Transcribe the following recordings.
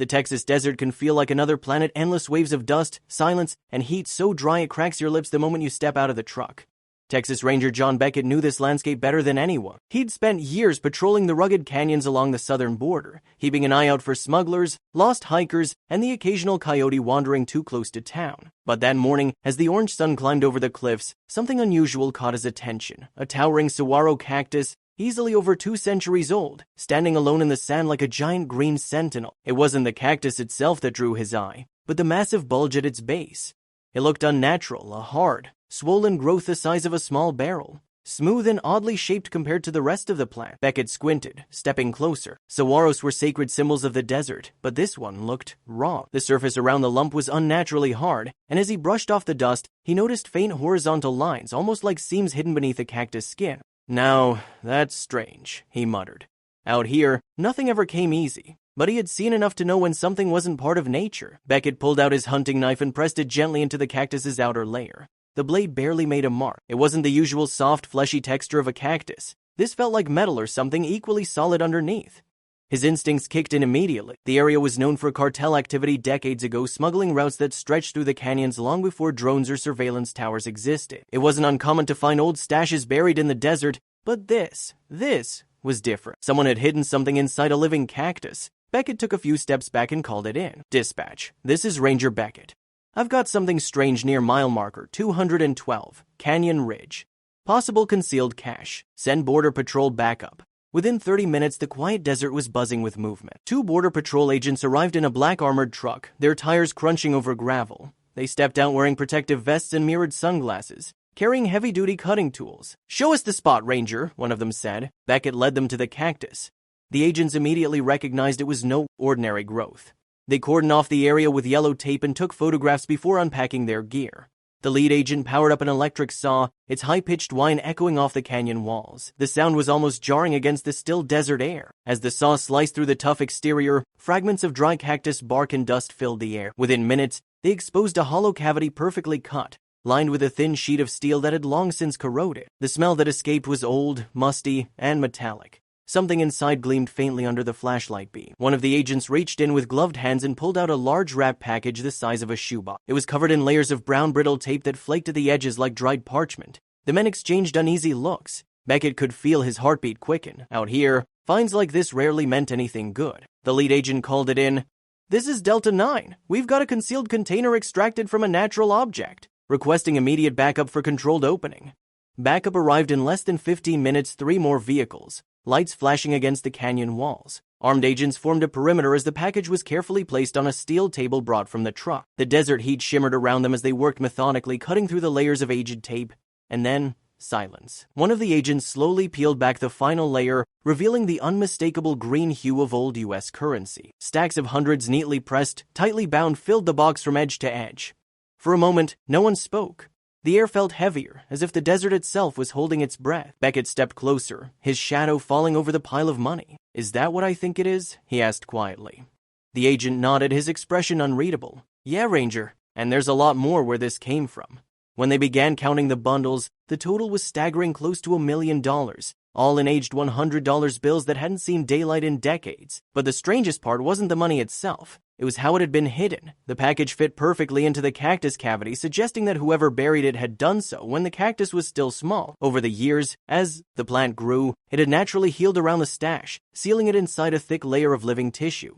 The Texas desert can feel like another planet, endless waves of dust, silence, and heat so dry it cracks your lips the moment you step out of the truck. Texas Ranger John Beckett knew this landscape better than anyone. He'd spent years patrolling the rugged canyons along the southern border, keeping an eye out for smugglers, lost hikers, and the occasional coyote wandering too close to town. But that morning, as the orange sun climbed over the cliffs, something unusual caught his attention. A towering saguaro cactus, easily over 2 centuries old, standing alone in the sand like a giant green sentinel. It wasn't the cactus itself that drew his eye, but the massive bulge at its base. It looked unnatural, a hard, swollen growth the size of a small barrel, smooth and oddly shaped compared to the rest of the plant. Beckett squinted, stepping closer. Saguaros were sacred symbols of the desert, but this one looked wrong. The surface around the lump was unnaturally hard, and as he brushed off the dust, he noticed faint horizontal lines, almost like seams hidden beneath the cactus skin. "Now, that's strange," he muttered. Out here, nothing ever came easy, but he had seen enough to know when something wasn't part of nature. Beckett pulled out his hunting knife and pressed it gently into the cactus's outer layer. The blade barely made a mark. It wasn't the usual soft, fleshy texture of a cactus. This felt like metal or something equally solid underneath. His instincts kicked in immediately. The area was known for cartel activity decades ago, smuggling routes that stretched through the canyons long before drones or surveillance towers existed. It wasn't uncommon to find old stashes buried in the desert, but this was different. Someone had hidden something inside a living cactus. Beckett took a few steps back and called it in. "Dispatch, this is Ranger Beckett. I've got something strange near mile marker 212, Canyon Ridge. Possible concealed cache. Send Border Patrol backup." Within 30 minutes, the quiet desert was buzzing with movement. 2 Border Patrol agents arrived in a black armored truck, their tires crunching over gravel. They stepped out wearing protective vests and mirrored sunglasses, carrying heavy-duty cutting tools. "Show us the spot, Ranger," one of them said. Beckett led them to the cactus. The agents immediately recognized it was no ordinary growth. They cordoned off the area with yellow tape and took photographs before unpacking their gear. The lead agent powered up an electric saw, its high-pitched whine echoing off the canyon walls. The sound was almost jarring against the still desert air. As the saw sliced through the tough exterior, fragments of dry cactus bark and dust filled the air. Within minutes, they exposed a hollow cavity perfectly cut, lined with a thin sheet of steel that had long since corroded. The smell that escaped was old, musty, and metallic. Something inside gleamed faintly under the flashlight beam. One of the agents reached in with gloved hands and pulled out a large wrapped package the size of a shoebox. It was covered in layers of brown brittle tape that flaked at the edges like dried parchment. The men exchanged uneasy looks. Beckett could feel his heartbeat quicken. Out here, finds like this rarely meant anything good. The lead agent called it in. "This is Delta 9. We've got a concealed container extracted from a natural object, requesting immediate backup for controlled opening." Backup arrived in less than 15 minutes, 3 more vehicles, lights flashing against the canyon walls. Armed agents formed a perimeter as the package was carefully placed on a steel table brought from the truck. The desert heat shimmered around them as they worked methodically, cutting through the layers of aged tape. And then, silence. One of the agents slowly peeled back the final layer, revealing the unmistakable green hue of old U.S. currency. Stacks of hundreds neatly pressed, tightly bound filled the box from edge to edge. For a moment, no one spoke. The air felt heavier, as if the desert itself was holding its breath. Beckett stepped closer, his shadow falling over the pile of money. "Is that what I think it is?" he asked quietly. The agent nodded, his expression unreadable. "Yeah, Ranger, and there's a lot more where this came from." When they began counting the bundles, the total was staggering, close to $1 million, all in aged $100 bills that hadn't seen daylight in decades. But the strangest part wasn't the money itself. It was how it had been hidden. The package fit perfectly into the cactus cavity, suggesting that whoever buried it had done so when the cactus was still small. Over the years, as the plant grew, it had naturally healed around the stash, sealing it inside a thick layer of living tissue.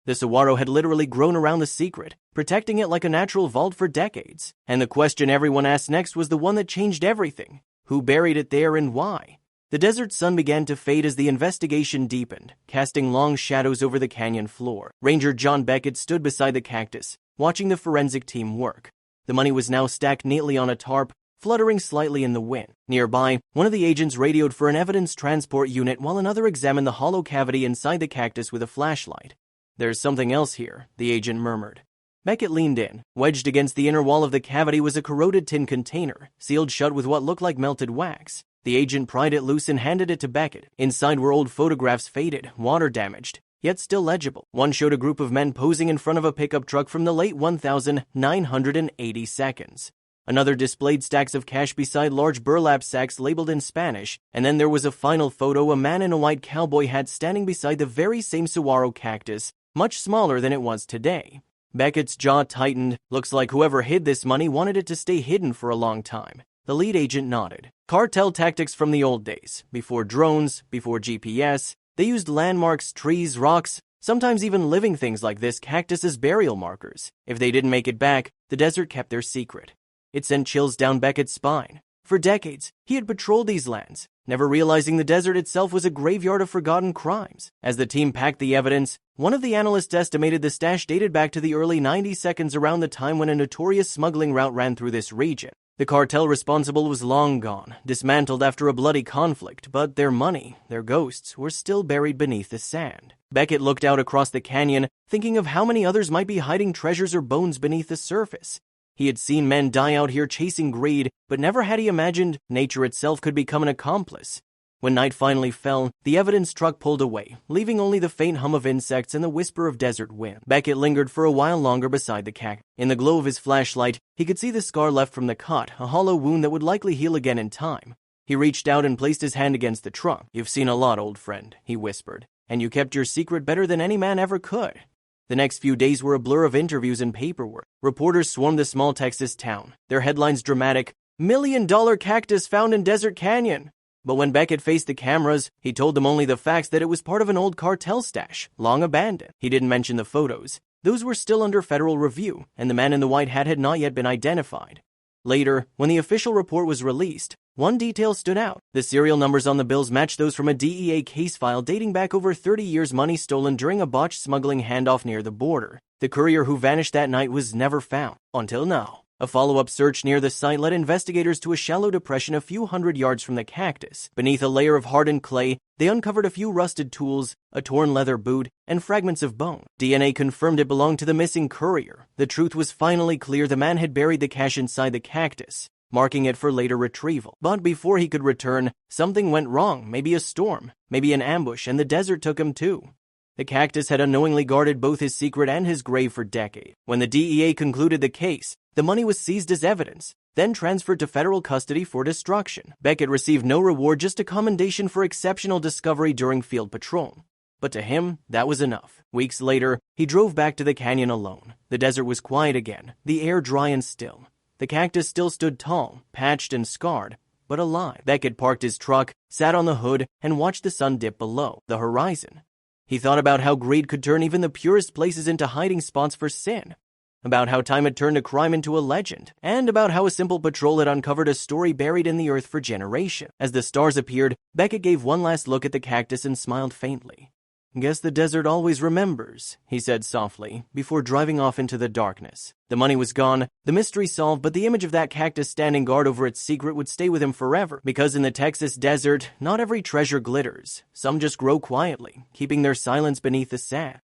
The saguaro had literally grown around the secret, protecting it like a natural vault for decades. And the question everyone asked next was the one that changed everything. Who buried it there and why? The desert sun began to fade as the investigation deepened, casting long shadows over the canyon floor. Ranger John Beckett stood beside the cactus, watching the forensic team work. The money was now stacked neatly on a tarp, fluttering slightly in the wind. Nearby, one of the agents radioed for an evidence transport unit while another examined the hollow cavity inside the cactus with a flashlight. "There's something else here," the agent murmured. Beckett leaned in. Wedged against the inner wall of the cavity was a corroded tin container, sealed shut with what looked like melted wax. The agent pried it loose and handed it to Beckett. Inside were old photographs, faded, water-damaged, yet still legible. One showed a group of men posing in front of a pickup truck from the late 1980s. Another displayed stacks of cash beside large burlap sacks labeled in Spanish, and then there was a final photo, a man in a white cowboy hat standing beside the very same saguaro cactus much smaller than it was today. Beckett's jaw tightened. Looks like whoever hid this money wanted it to stay hidden for a long time. The lead agent nodded. Cartel tactics from the old days. Before drones, before GPS, they used landmarks, trees, rocks, sometimes even living things like this cactus as burial markers. If they didn't make it back, the desert kept their secret. It sent chills down Beckett's spine. For decades, he had patrolled these lands, never realizing the desert itself was a graveyard of forgotten crimes. As the team packed the evidence, one of the analysts estimated the stash dated back to the early 90s, around the time when a notorious smuggling route ran through this region. The cartel responsible was long gone, dismantled after a bloody conflict, but their money, their ghosts, were still buried beneath the sand. Beckett looked out across the canyon, thinking of how many others might be hiding treasures or bones beneath the surface. He had seen men die out here chasing greed, but never had he imagined nature itself could become an accomplice. When night finally fell, the evidence truck pulled away, leaving only the faint hum of insects and the whisper of desert wind. Beckett lingered for a while longer beside the cactus. In the glow of his flashlight, he could see the scar left from the cut, a hollow wound that would likely heal again in time. He reached out and placed his hand against the trunk. "You've seen a lot, old friend," he whispered, "and you kept your secret better than any man ever could." The next few days were a blur of interviews and paperwork. Reporters swarmed the small Texas town, their headlines dramatic, "$1 million cactus found in Desert Canyon." But when Beckett faced the cameras, he told them only the facts that it was part of an old cartel stash, long abandoned. He didn't mention the photos. Those were still under federal review, and the man in the white hat had not yet been identified. Later, when the official report was released, one detail stood out. The serial numbers on the bills matched those from a DEA case file dating back over 30 years, money stolen during a botched smuggling handoff near the border. The courier who vanished that night was never found, until now. A follow-up search near the site led investigators to a shallow depression a few hundred yards from the cactus. Beneath a layer of hardened clay, they uncovered a few rusted tools, a torn leather boot, and fragments of bone. DNA confirmed it belonged to the missing courier. The truth was finally clear: the man had buried the cash inside the cactus, marking it for later retrieval. But before he could return, something went wrong. Maybe a storm, maybe an ambush, and the desert took him too. The cactus had unknowingly guarded both his secret and his grave for decades. When the DEA concluded the case, the money was seized as evidence, then transferred to federal custody for destruction. Beckett received no reward, just a commendation for exceptional discovery during field patrol. But to him, that was enough. Weeks later, he drove back to the canyon alone. The desert was quiet again, the air dry and still. The cactus still stood tall, patched and scarred, but alive. Beckett parked his truck, sat on the hood, and watched the sun dip below the horizon. He thought about how greed could turn even the purest places into hiding spots for sin, about how time had turned a crime into a legend, and about how a simple patrol had uncovered a story buried in the earth for generations. As the stars appeared, Beckett gave one last look at the cactus and smiled faintly. "Guess the desert always remembers," he said softly, before driving off into the darkness. The money was gone, the mystery solved, but the image of that cactus standing guard over its secret would stay with him forever. Because in the Texas desert, not every treasure glitters. Some just grow quietly, keeping their silence beneath the sand.